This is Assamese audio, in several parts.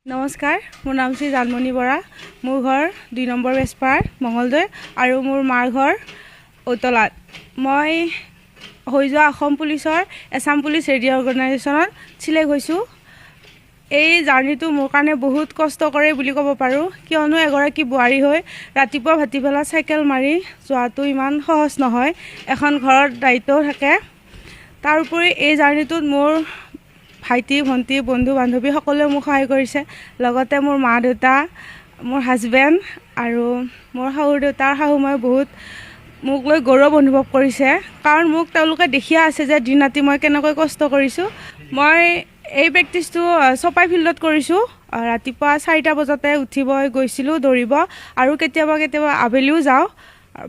নমস্কাৰ, মোৰ নাম শ্ৰী জানমণি বৰা। মোৰ ঘৰ ২ নম্বৰ বেজপাৰ মঙলদৈ আৰু মোৰ মাৰ ঘৰ ঔতলাত। মই হৈ যোৱা অসম পুলিচৰ এছাম পুলিচ ৰেডি অৰ্গেনাইজেশ্যনত চিলেক্ট হৈছোঁ। এই জাৰ্ণিটো মোৰ কাৰণে বহুত কষ্টকৰে বুলি ক'ব পাৰোঁ, কিয়নো এগৰাকী বোৱাৰী হৈ ৰাতিপুৱা ভাটিবেলা চাইকেল মাৰি যোৱাটো ইমান সহজ নহয়। এখন ঘৰত দায়িত্বও থাকে। তাৰোপৰি এই জাৰ্ণিটোত মোৰ ভাইটি, ভণ্টি, বন্ধু বান্ধৱী সকলোৱে মোক সহায় কৰিছে। লগতে মোৰ মা দেউতা, মোৰ হাজবেণ্ড আৰু মোৰ শাহু দেউতাৰ শাহু মই বহুত মোক লৈ গৌৰৱ অনুভৱ কৰিছে, কাৰণ মোক তেওঁলোকে দেখিয়ে আছে যে দিন ৰাতি মই কেনেকৈ কষ্ট কৰিছোঁ। মই এই প্ৰেক্টিছটো চপাই ফিল্ডত কৰিছোঁ। ৰাতিপুৱা 4টা বজাতে উঠিব গৈছিলোঁ দৌৰিব, আৰু কেতিয়াবা আবেলিও যাওঁ।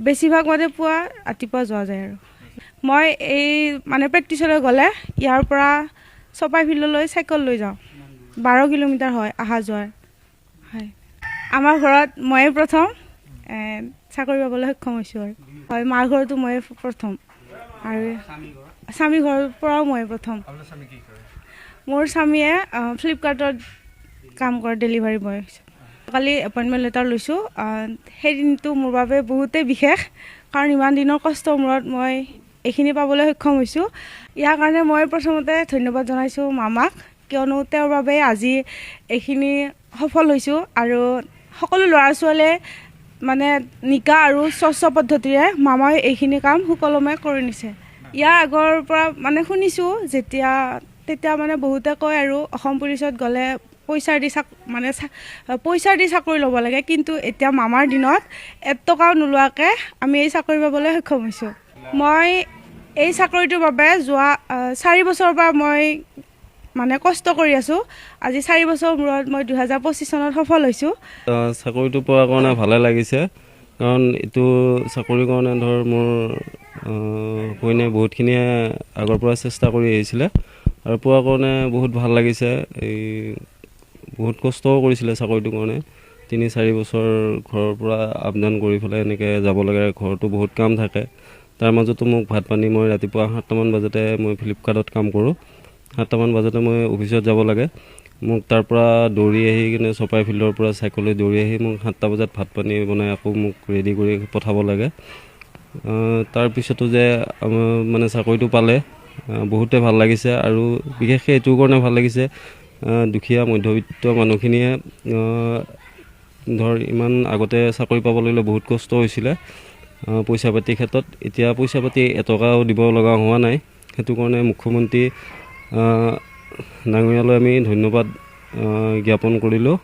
বেছিভাগ পুৱা ৰাতিপুৱা যোৱা যায়। আৰু মই এই প্ৰেক্টিছলৈ গ'লে ইয়াৰ পৰা চপাই ফিল্ডলৈ চাইকেল লৈ যাওঁ। 12 কিলোমিটাৰ হয় অহা যোৱাৰ। হয়, আমাৰ ঘৰত ময়ে প্ৰথম চাকৰি পাবলৈ সক্ষম হৈছোঁ। আৰু হয়, মাৰ ঘৰতো ময়ে প্ৰথম, আৰু স্বামী ঘৰৰ পৰাও ময়ে প্ৰথম। মোৰ স্বামীয়ে ফ্লিপকাৰ্টত কাম কৰে, ডেলিভাৰী বয় হৈছে। কালি এপইণ্টমেণ্ট লেটাৰ লৈছোঁ। সেই দিনটো মোৰ বাবে বহুতেই বিশেষ, কাৰণ ইমান দিনৰ কষ্টৰ মূৰত মই এইখিনি পাবলৈ সক্ষম হৈছোঁ। ইয়াৰ কাৰণে মই প্ৰথমতে ধন্যবাদ জনাইছোঁ মামাক, কিয়নো তেওঁৰ বাবে আজি এইখিনি সফল হৈছোঁ। আৰু সকলো ল'ৰা ছোৱালীয়ে নিকা আৰু স্বচ্ছ পদ্ধতিৰে মামাই এইখিনি কাম সুকলমে কৰি নিছে। ইয়াৰ আগৰ পৰা শুনিছোঁ, তেতিয়া বহুতে কয় আৰু অসম পুলিচত গ'লে পইচা দি চাকৰি ল'ব লাগে, কিন্তু এতিয়া মামাৰ দিনত 1 টকাও নোলোৱাকৈ আমি এই চাকৰি পাবলৈ সক্ষম হৈছোঁ। মই এই চাকৰিটোৰ বাবে যোৱা 4 বছৰৰ পৰা মই কষ্ট কৰি আছোঁ। আজি 4 বছৰ মূৰত মই 2025 চনত সফল হৈছোঁ। চাকৰিটো পোৱাৰ কাৰণে ভালে লাগিছে, কাৰণ এইটো চাকৰিৰ কাৰণে মোৰ কইনে বহুতখিনিয়ে আগৰ পৰা চেষ্টা কৰি আহিছিলে, আৰু পোৱাৰ কাৰণে বহুত ভাল লাগিছে। বহুত কষ্টও কৰিছিলে চাকৰিটোৰ কাৰণে। 3-4 বছৰ ঘৰৰ পৰা আপ ডাউন কৰি পেলাই এনেকৈ যাব লাগে। ঘৰতো বহুত কাম থাকে, তাৰ মাজতো মোক ভাত পানী মই ৰাতিপুৱা 7টামান বজাতে মই ফ্লিপকাৰ্টত কাম কৰোঁ। 7টামান বজাতে মই অফিচত যাব লাগে। মোক তাৰ পৰা দৌৰি আহি কিনে চপাই ফিল্ডৰ পৰা চাইকেললৈ দৌৰি আহি মোক 7টা বজাত ভাত পানী বনাই আকৌ মোক ৰেডি কৰি পঠাব লাগে। তাৰপিছতো যে চাকৰিটো পালে বহুতে ভাল লাগিছে, আৰু বিশেষকৈ এইটোৰ কাৰণে ভাল লাগিছে, দুখীয়া মধ্যবিত্ত মানুহখিনিয়ে ইমান আগতে চাকৰি পাবলৈ বহুত কষ্ট হৈছিলে পইচা পাতিৰ ক্ষেত্ৰত। এতিয়া পইচা পাতি এটকাও দিব লগা হোৱা নাই। সেইটো কাৰণে মুখ্যমন্ত্ৰী ডাঙৰীয়ালৈ আমি ধন্যবাদ জ্ঞাপন কৰিলোঁ।